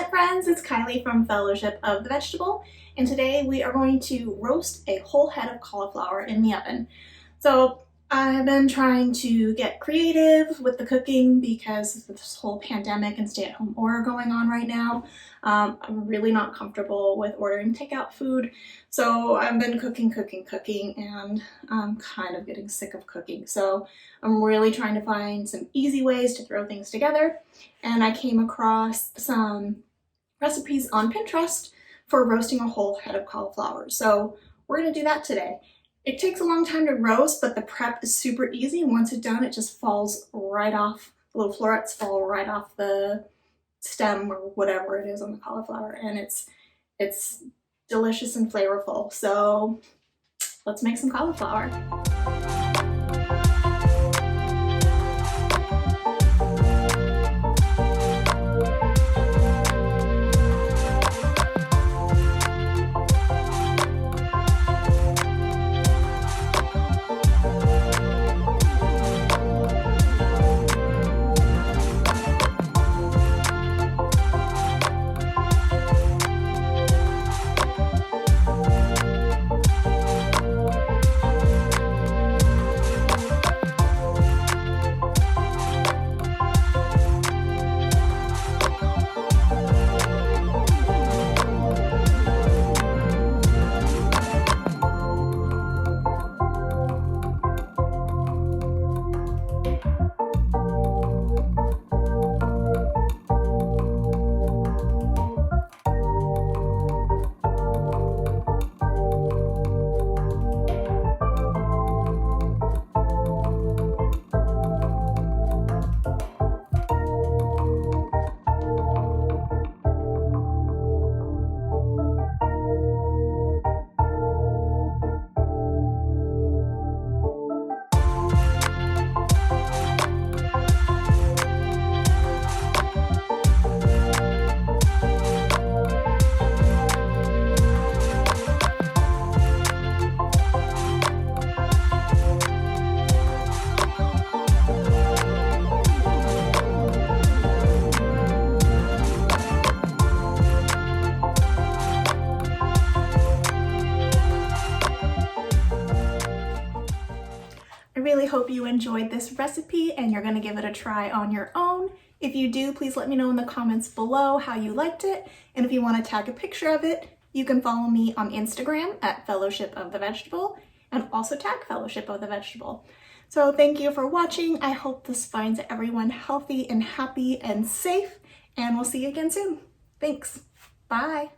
up, friends? It's Kylie from Fellowship of the Vegetable, and today we are going to roast a whole head of cauliflower in the oven. So I've been trying to get creative with the cooking because of this whole pandemic and stay-at-home order going on right now. I'm really not comfortable with ordering takeout food, so I've been cooking, and I'm kind of getting sick of cooking. So I'm really trying to find some easy ways to throw things together, and I came across some recipes on Pinterest for roasting a whole head of cauliflower. So we're gonna do that today. It takes a long time to roast, but the prep is super easy. Once it's done, it just falls right off. The little florets fall right off the stem or whatever it is on the cauliflower, and it's delicious and flavorful. So let's make some cauliflower. I really hope you enjoyed this recipe and you're gonna give it a try on your own. If you do, please let me know in the comments below how you liked it. And if you want to tag a picture of it, you can follow me on Instagram at Fellowship of the Vegetable and also tag Fellowship of the Vegetable. So thank you for watching. I hope this finds everyone healthy and happy and safe, and we'll see you again soon. Thanks. Bye.